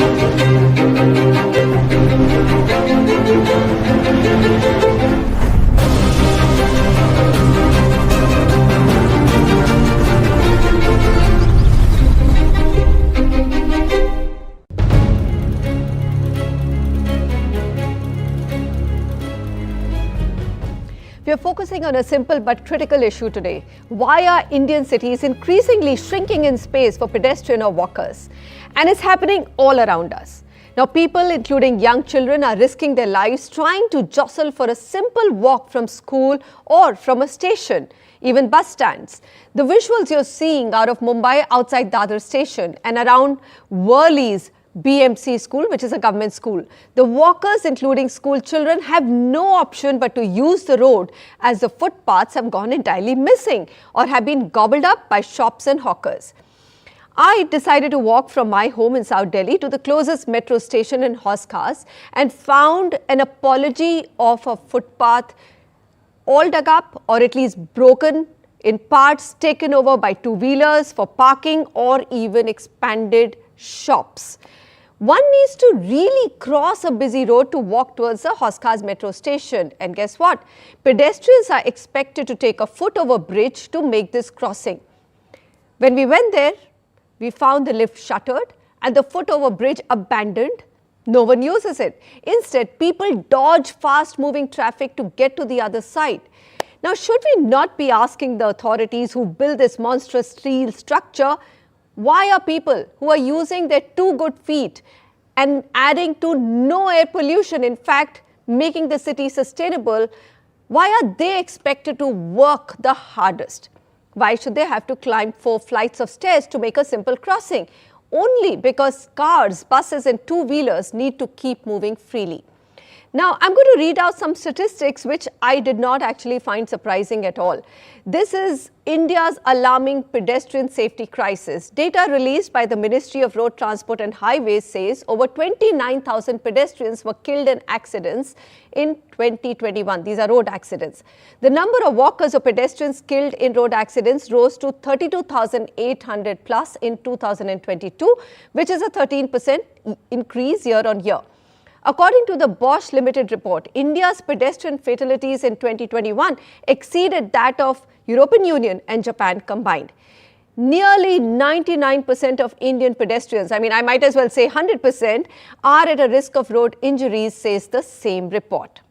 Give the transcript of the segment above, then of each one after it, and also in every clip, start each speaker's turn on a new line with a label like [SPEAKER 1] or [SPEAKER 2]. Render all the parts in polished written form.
[SPEAKER 1] We are focusing on a simple but critical issue today. Why are Indian cities increasingly shrinking in space for pedestrian or walkers? And it's happening all around us. Now, people, including young children, are risking their lives trying to jostle for a simple walk from school or from a station, even bus stands. The visuals you're seeing out of Mumbai outside Dadar station and around Worli's BMC school, which is a government school. The walkers, including school children, have no option but to use the road as the footpaths have gone entirely missing or have been gobbled up by shops and hawkers. I decided to walk from my home in South Delhi to the closest metro station in horse cars and found an apology of a footpath all dug up or at least broken in parts, taken over by two-wheelers for parking or even expanded shops. One needs to really cross a busy road to walk towards the Hoskars metro station. And guess what? Pedestrians are expected to take a foot-over bridge to make this crossing. When we went there, we found the lift shuttered and the foot-over bridge abandoned. No one uses it. Instead, people dodge fast-moving traffic to get to the other side. Now, should we not be asking the authorities who built this monstrous steel structure, why are people who are using their two good feet and adding to no air pollution, in fact, making the city sustainable, why are they expected to work the hardest? Why should they have to climb 4 flights of stairs to make a simple crossing? Only because cars, buses and two-wheelers need to keep moving freely. Now, I'm going to read out some statistics which I did not actually find surprising at all. This is India's alarming pedestrian safety crisis. Data released by the Ministry of Road Transport and Highways says over 29,000 pedestrians were killed in accidents in 2021. These are road accidents. The number of walkers or pedestrians killed in road accidents rose to 32,800 plus in 2022, which is a 13% increase year on year. According to the Bosch Limited report, India's pedestrian fatalities in 2021 exceeded that of European Union and Japan combined. Nearly 99% of Indian pedestrians, I might as well say 100%, are at a risk of road injuries, says the same report.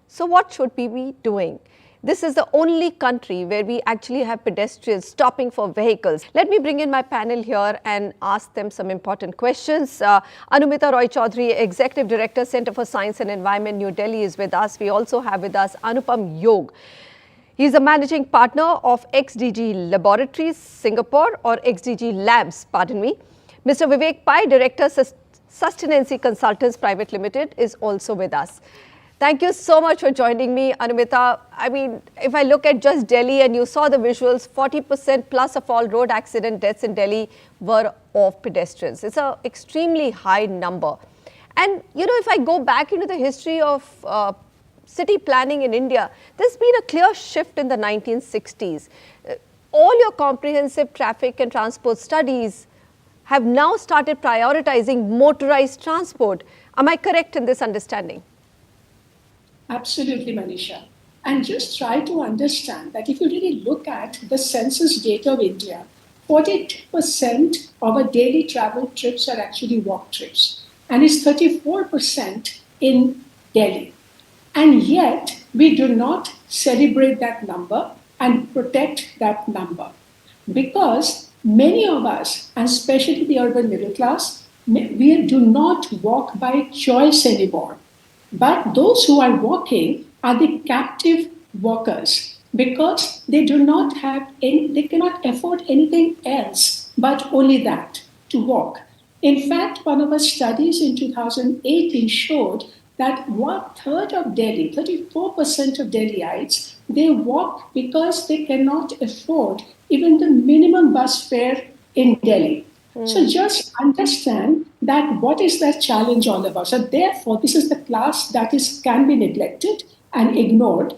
[SPEAKER 1] So what should we be doing? This is the only country where we actually have pedestrians stopping for vehicles. Let me bring in my panel here and ask them some important questions. Anumita Roychowdhury, Executive Director, Center for Science and Environment, New Delhi, is with us. We also have with us Anupam Yog. He is a managing partner of XDG Laboratories, Singapore, or XDG Labs, pardon me. Mr Vivek Pai, Director, Sustainancy Consultants Pvt Ltd, is also with us. Thank you so much for joining me, Anumita. If I look at just Delhi and you saw the visuals, 40% plus of all road accident deaths in Delhi were of pedestrians. It's an extremely high number. And, if I go back into the history of city planning in India, there's been a clear shift in the 1960s. All your comprehensive traffic and transport studies have now started prioritizing motorized transport. Am I correct in this understanding?
[SPEAKER 2] Absolutely, Manisha. And just try to understand that if you really look at the census data of India, 42% of our daily travel trips are actually walk trips, and it's 34% in Delhi. And yet, we do not celebrate that number and protect that number because many of us, and especially the urban middle class, we do not walk by choice anymore. But those who are walking are the captive walkers because they cannot afford anything else but only that, to walk. In fact, one of our studies in 2018 showed that 1/3 of Delhi, 34% of Delhiites, they walk because they cannot afford even the minimum bus fare in Delhi. So just understand that what is that challenge all about. So therefore, this is the class that can be neglected and ignored.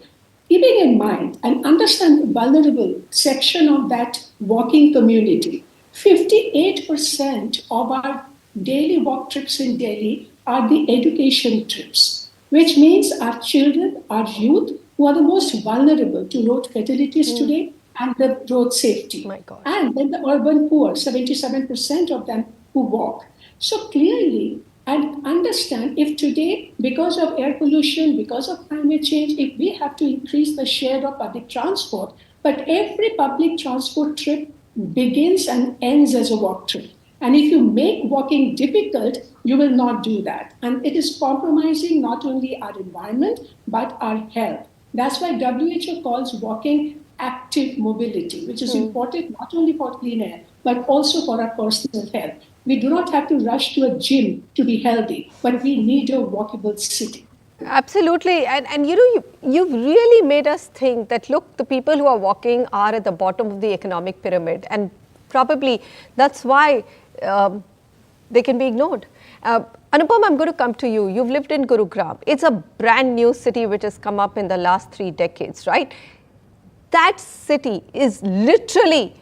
[SPEAKER 2] Keeping in mind and understand the vulnerable section of that walking community, 58% of our daily walk trips in Delhi are the education trips, which means our children, our youth, who are the most vulnerable to road fatalities today and the road safety.
[SPEAKER 1] My God.
[SPEAKER 2] And then the urban poor, 77% of them who walk. So clearly, and understand if today, because of air pollution, because of climate change, if we have to increase the share of public transport, but every public transport trip begins and ends as a walk trip. And if you make walking difficult, you will not do that. And it is compromising not only our environment, but our health. That's why WHO calls walking active mobility, which is important not only for clean air, but also for our personal health. We do not have to rush to a gym to be healthy, but we need a walkable city.
[SPEAKER 1] Absolutely. And you've really made us think that, look, the people who are walking are at the bottom of the economic pyramid. And probably that's why they can be ignored. Anupam, I'm going to come to you. You've lived in Gurugram. It's a brand new city which has come up in the last 3 decades, right? That city is literally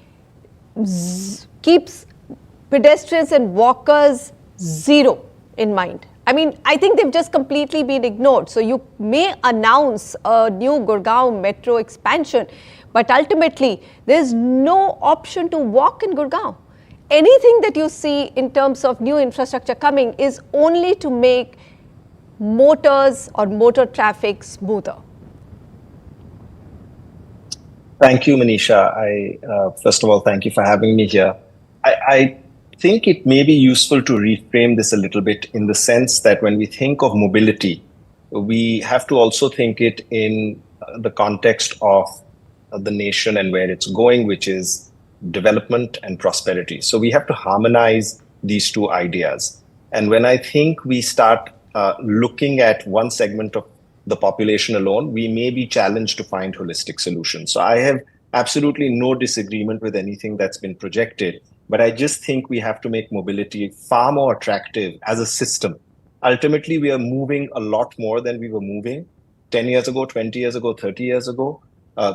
[SPEAKER 1] keeps pedestrians and walkers zero in mind. I mean, I think they've just completely been ignored. So you may announce a new Gurgaon metro expansion, but ultimately there's no option to walk in Gurgaon. Anything that you see in terms of new infrastructure coming is only to make motors or motor traffic smoother.
[SPEAKER 3] Thank you, Manisha. First of all, thank you for having me here. I think it may be useful to reframe this a little bit in the sense that when we think of mobility, we have to also think it in the context of the nation and where it's going, which is development and prosperity. So we have to harmonize these two ideas. And when I think we start looking at one segment of the population alone, we may be challenged to find holistic solutions. So I have absolutely no disagreement with anything that's been projected, but I just think we have to make mobility far more attractive as a system. Ultimately, we are moving a lot more than we were moving 10 years ago, 20 years ago, 30 years ago.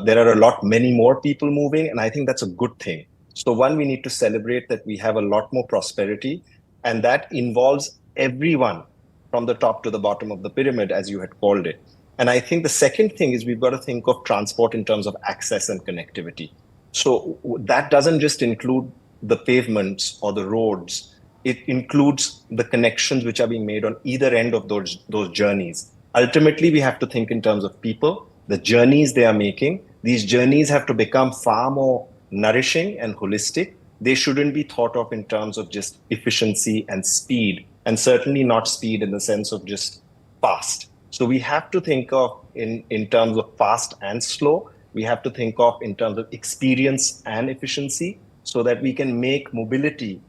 [SPEAKER 3] There are many more people moving, and I think that's a good thing. So one, we need to celebrate that we have a lot more prosperity, and that involves everyone from the top to the bottom of the pyramid, as you had called it. And I think the second thing is we've got to think of transport in terms of access and connectivity. So that doesn't just include the pavements or the roads. It includes the connections which are being made on either end of those journeys. Ultimately, we have to think in terms of people, the journeys they are making. These journeys have to become far more nourishing and holistic. They shouldn't be thought of in terms of just efficiency and speed, and certainly not speed in the sense of just fast. So we have to think of in terms of fast and slow. We have to think of in terms of experience and efficiency, so that we can make mobility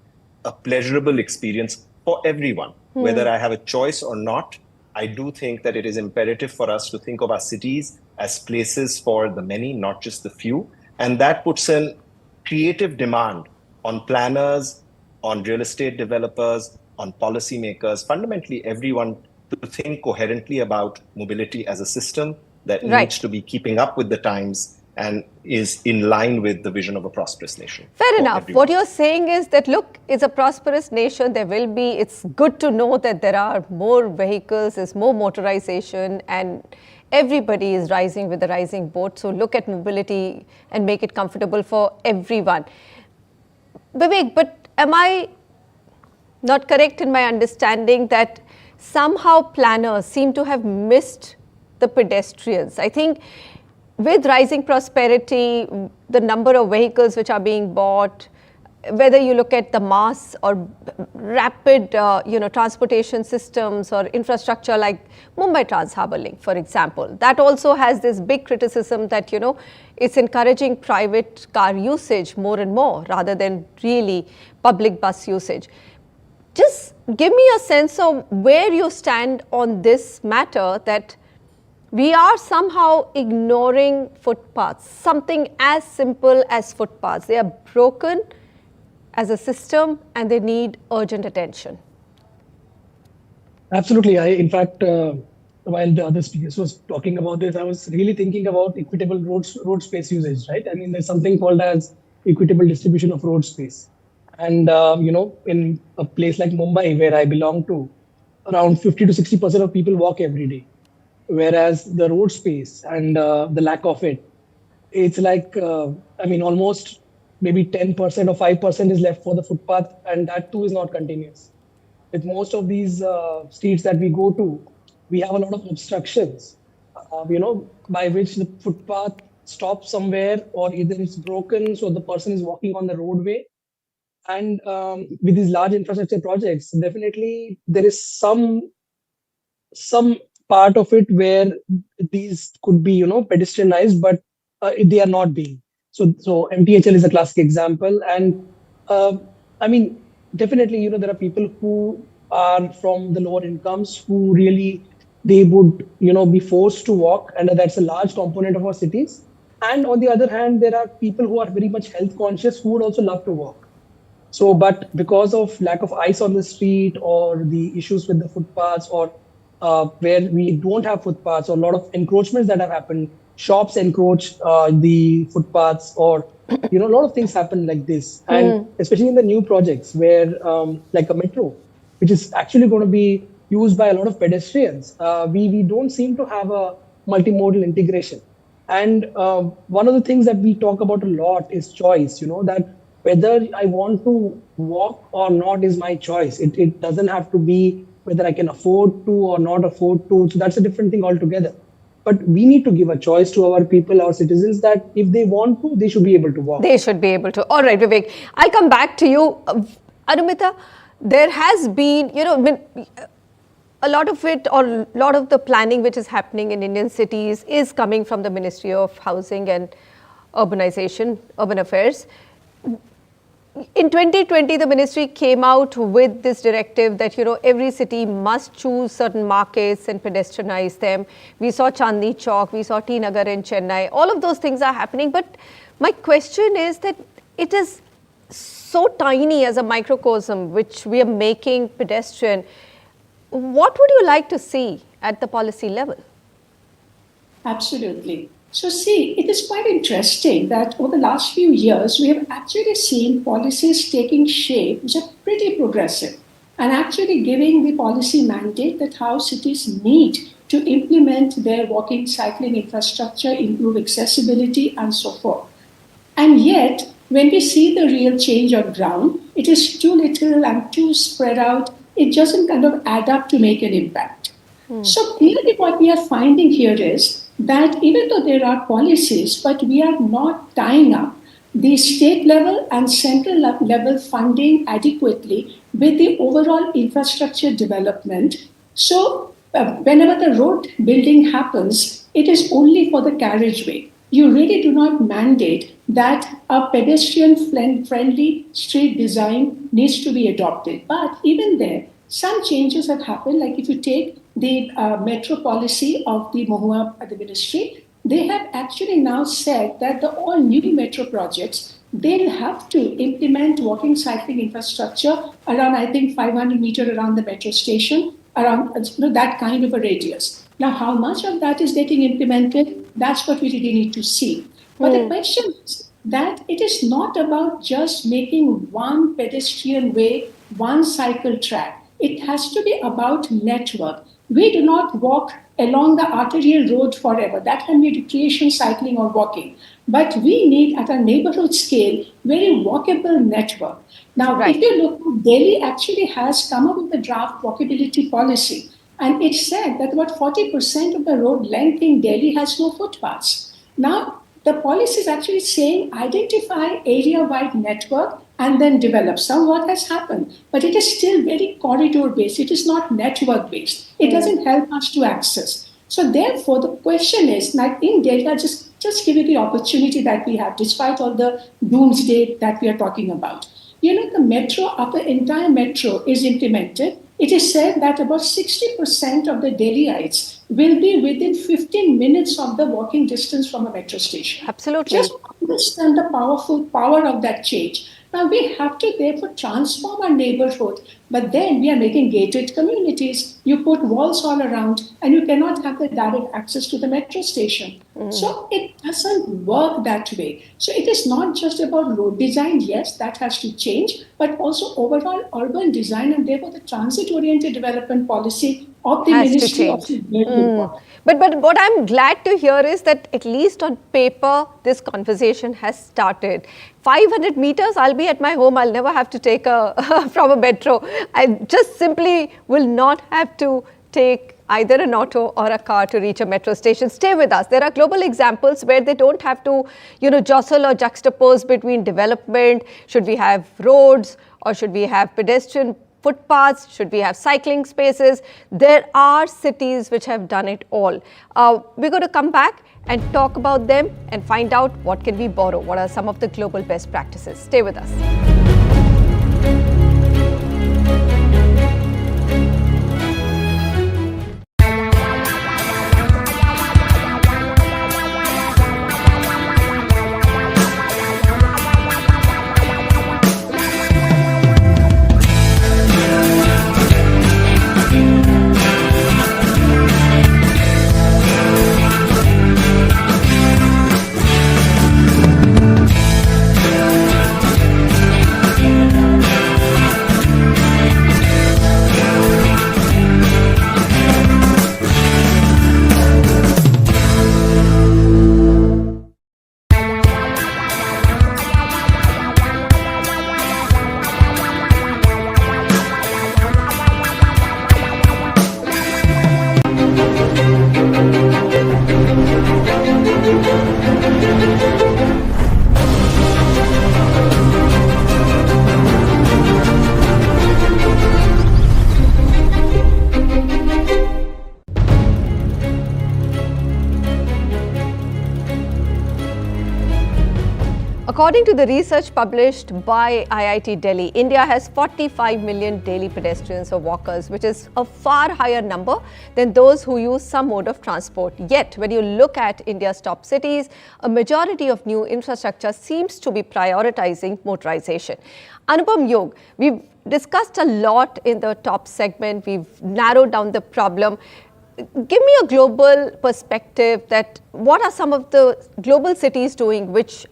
[SPEAKER 3] a pleasurable experience for everyone. Whether I have a choice or not, I do think that it is imperative for us to think of our cities as places for the many, not just the few. And that puts in creative demand on planners, on real estate developers, on policymakers, fundamentally everyone, to think coherently about mobility as a system that needs to be keeping up with the times and is in line with the vision of a prosperous nation.
[SPEAKER 1] Fair enough. Everyone. What you're saying is that, look, it's a prosperous nation. It's good to know that there are more vehicles, there's more motorization, and everybody is rising with the rising boat. So look at mobility and make it comfortable for everyone. Vivek, but am I not correct in my understanding that somehow planners seem to have missed the pedestrians? I think with rising prosperity, the number of vehicles which are being bought, whether you look at the mass or rapid transportation systems or infrastructure like Mumbai Trans Harbour Link, for example, that also has this big criticism that, it's encouraging private car usage more and more rather than really public bus usage. Just give me a sense of where you stand on this matter, that we are somehow ignoring footpaths, something as simple as footpaths. They are broken as a system and they need urgent attention.
[SPEAKER 4] Absolutely. In fact, while the other speakers was talking about this, I was really thinking about equitable road space usage, right? I mean, there's something called as equitable distribution of road space. And, in a place like Mumbai, where I belong to, around 50 to 60% of people walk every day. Whereas the road space and the lack of it, it's like, almost maybe 10% or 5% is left for the footpath, and that too is not continuous. With most of these streets that we go to, we have a lot of obstructions, by which the footpath stops somewhere, or either it's broken, so the person is walking on the roadway. And with these large infrastructure projects, definitely there is some part of it where these could be, pedestrianized, but they are not being. So MTHL is a classic example. And uh, I mean, definitely, there are people who are from the lower incomes who really, they would, be forced to walk, and that's a large component of our cities. And on the other hand, there are people who are very much health conscious who would also love to walk. So, but because of lack of ice on the street, or the issues with the footpaths, or where we don't have footpaths, or a lot of encroachments that have happened, shops encroach the footpaths, or a lot of things happen like this. And especially in the new projects where, like a metro, which is actually going to be used by a lot of pedestrians, we don't seem to have a multimodal integration. And one of the things that we talk about a lot is choice, that whether I want to walk or not is my choice. It doesn't have to be whether I can afford to or not afford to. So that's a different thing altogether. But we need to give a choice to our people, our citizens, that if they want to, they should be able to walk.
[SPEAKER 1] They should be able to. All right, Vivek, I'll come back to you. Anumita, there has been, a lot of it, or a lot of the planning which is happening in Indian cities is coming from the Ministry of Housing and Urbanization, Urban Affairs. In 2020, the ministry came out with this directive that, every city must choose certain markets and pedestrianize them. We saw Chandni Chowk, we saw T Nagar in Chennai. All of those things are happening. But my question is that it is so tiny as a microcosm, which we are making pedestrian. What would you like to see at the policy level?
[SPEAKER 2] Absolutely. So, see, it is quite interesting that over the last few years, we have actually seen policies taking shape which are pretty progressive, and actually giving the policy mandate that how cities need to implement their walking, cycling infrastructure, improve accessibility, and so forth. And yet, when we see the real change on ground, it is too little and too spread out. It doesn't kind of add up to make an impact. So clearly what we are finding here is that even though there are policies, but we are not tying up the state level and central level funding adequately with the overall infrastructure development. So whenever the road building happens, it is only for the carriageway. You really do not mandate that a pedestrian friendly street design needs to be adopted. But even there, some changes have happened. Like if you take the metro policy of the Mohua at the ministry, they have actually now said that the all new metro projects, they'll have to implement walking cycling infrastructure around, I think, 500 meters around the metro station, around that kind of a radius. Now, how much of that is getting implemented? That's what we really need to see. But the question is that it is not about just making one pedestrian way, one cycle track. It has to be about network. We do not walk along the arterial road forever. That can be recreation, cycling, or walking. But we need, at a neighborhood scale, very walkable network. Now, if you look, Delhi actually has come up with a draft walkability policy. And it said that about 40% of the road length in Delhi has no footpaths. Now, the policy is actually saying identify area-wide network and then develop. Some work has happened, but it is still very corridor-based. It is not network-based. It doesn't help us to access. So therefore, the question is, like in Delhi, just give it the opportunity that we have, despite all the doomsday that we are talking about. The metro, after the entire metro is implemented, it is said that about 60% of the Delhiites will be within 15 minutes of the walking distance from a metro station.
[SPEAKER 1] Absolutely.
[SPEAKER 2] Just understand the power of that change. Now, we have to therefore transform our neighborhood But then we are making gated communities. You put walls all around and you cannot have the direct access to the metro station. So it doesn't work that way. So it is not just about road design. Yes, that has to change, but also overall urban design and therefore the transit-oriented development policy of the
[SPEAKER 1] Has to
[SPEAKER 2] Ministry
[SPEAKER 1] change.
[SPEAKER 2] of is very important.
[SPEAKER 1] But what I'm glad to hear is that at least on paper, this conversation has started. 500 meters, I'll be at my home. I'll never have to take from a metro. I just simply will not have to take either an auto or a car to reach a metro station. Stay with us. There are global examples where they don't have to, jostle or juxtapose between development. Should we have roads or should we have pedestrian footpaths? Should we have cycling spaces? There are cities which have done it all. We're going to come back and talk about them and find out what can we borrow. What are some of the global best practices? Stay with us. According to the research published by IIT Delhi, India has 45 million daily pedestrians or walkers, which is a far higher number than those who use some mode of transport. Yet, when you look at India's top cities, a majority of new infrastructure seems to be prioritizing motorization. Anupam Yog, we've discussed a lot in the top segment. We've narrowed down the problem. Give me a global perspective that what are some of the global cities doing which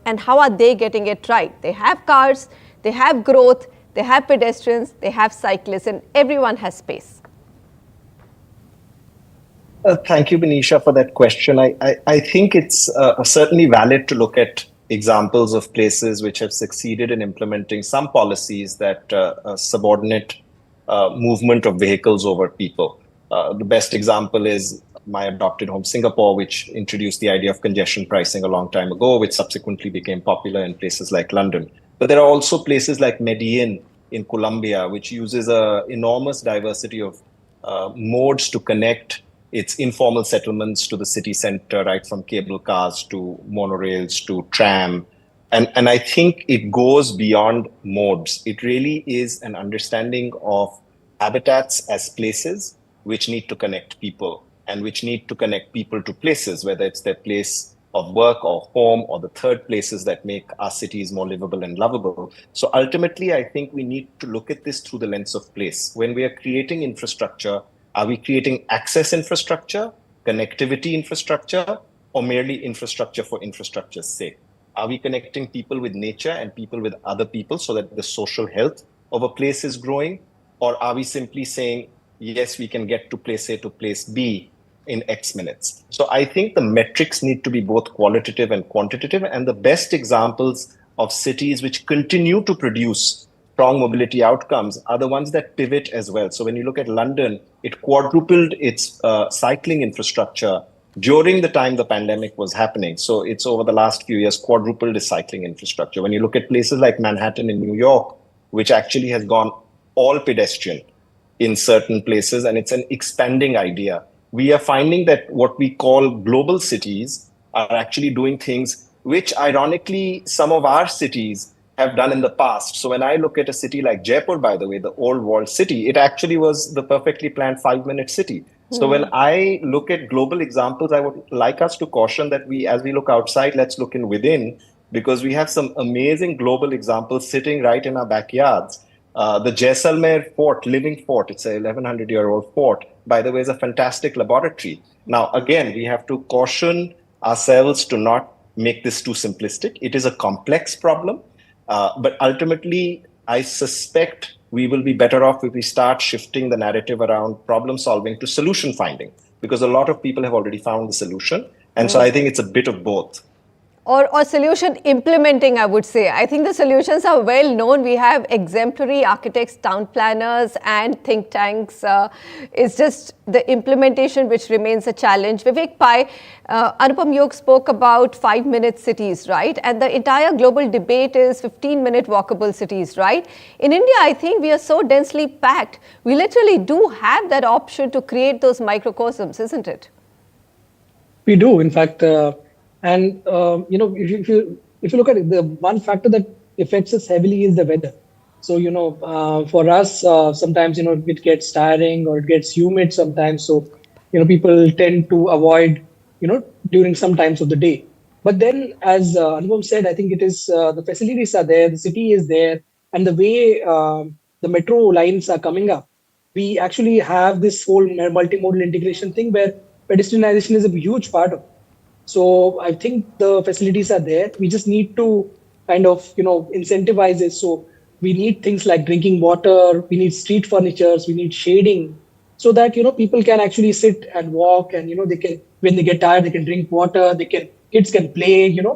[SPEAKER 1] and how are they getting it right? They have cars, they have growth, they have pedestrians, they have cyclists, and everyone has space.
[SPEAKER 3] Thank you, Manisha, for that question. I think it's certainly valid to look at examples of places which have succeeded in implementing some policies that subordinate movement of vehicles over people. The best example is my adopted home, Singapore, which introduced the idea of congestion pricing a long time ago, which subsequently became popular in places like London. But there are also places like Medellin in Colombia, which uses an enormous diversity of modes to connect its informal settlements to the city center, right from cable cars to monorails to tram. And I think it goes beyond modes. It really is an understanding of habitats as places which need to connect people and which need to connect people to places, whether it's their place of work or home or the third places that make our cities more livable and lovable. So ultimately, I think we need to look at this through the lens of place. When we are creating infrastructure, are we creating access infrastructure, connectivity infrastructure, or merely infrastructure for infrastructure's sake? Are we connecting people with nature and people with other people so that the social health of a place is growing? Or are we simply saying, yes, we can get to place A to place B in X minutes? So I think the metrics need to be both qualitative and quantitative. And the best examples of cities which continue to produce strong mobility outcomes are the ones that pivot as well. So when you look at London, it quadrupled its cycling infrastructure during the time the pandemic was happening. So it's over the last few years quadrupled its cycling infrastructure. When you look at places like Manhattan in New York, which actually has gone all pedestrian in certain places, and it's an expanding idea. We are finding that what we call global cities are actually doing things which ironically some of our cities have done in the past. So when I look at a city like Jaipur, by the way, the old world city, it actually was the perfectly planned 5-minute city. So when I look at global examples, I would like us to caution that as we look outside, let's look in within, because we have some amazing global examples sitting right in our backyards, The Jaisalmer fort, living fort, it's a 1100-year-old fort, by the way, is a fantastic laboratory. Now, again, we have to caution ourselves to not make this too simplistic. It is a complex problem, but ultimately, I suspect we will be better off if we start shifting the narrative around problem solving to solution finding, because a lot of people have already found the solution. And so I think it's a bit of both.
[SPEAKER 1] Or solution implementing, I would say. I think the solutions are well known. We have exemplary architects, town planners, and think tanks. It's just the implementation which remains a challenge. Vivek Pai, Anupam Yog spoke about 5-minute cities, right? And the entire global debate is 15-minute walkable cities, right? In India, I think we are so densely packed. We literally do have that option to create those microcosms, isn't it?
[SPEAKER 4] We do, in fact. And if you look at it, the one factor that affects us heavily is the weather. So for us, sometimes it gets tiring or it gets humid sometimes. So people tend to avoid during some times of the day. But then, as Anupam said, I think it is the facilities are there, the city is there, and the way the metro lines are coming up, we actually have this whole multimodal integration thing where pedestrianization is a huge part of it. So I think the facilities are there. We just need to kind of, incentivize it. So we need things like drinking water, we need street furnitures, we need shading, so that, people can actually sit and walk and, they can, when they get tired, they can drink water, kids can play, there's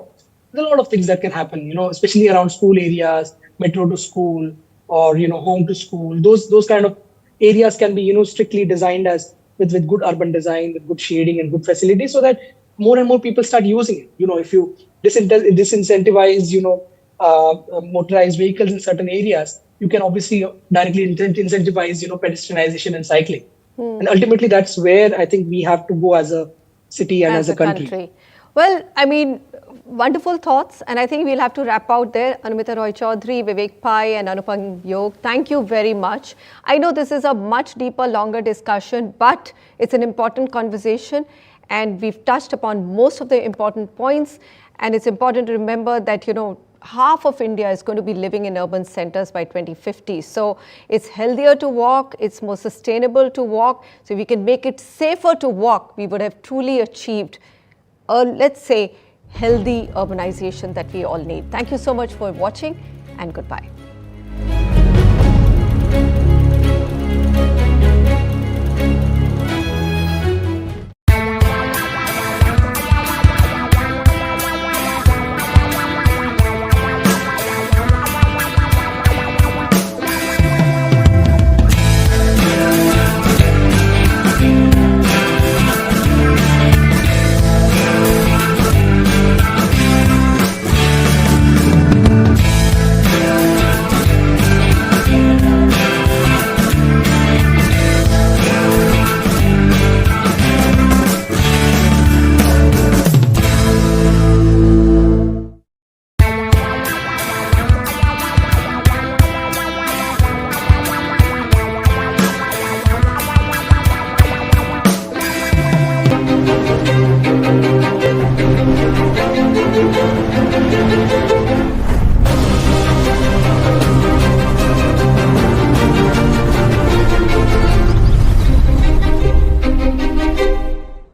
[SPEAKER 4] a lot of things that can happen, especially around school areas, metro to school or, home to school. Those kind of areas can be, strictly designed as with good urban design, with good shading and good facilities, so that more and more people start using it. If you disincentivize, motorized vehicles in certain areas, you can obviously directly incentivize, pedestrianization and cycling. And ultimately, that's where I think we have to go as a city and as a country.
[SPEAKER 1] Well, I mean, wonderful thoughts. And I think we'll have to wrap out there. Anumita Roychowdhury, Vivek Pai and Anupam Yog, thank you very much. I know this is a much deeper, longer discussion, but it's an important conversation. And we've touched upon most of the important points. And it's important to remember that, half of India is going to be living in urban centers by 2050. So it's healthier to walk, it's more sustainable to walk. So if we can make it safer to walk, we would have truly achieved let's say, healthy urbanization that we all need. Thank you so much for watching and goodbye.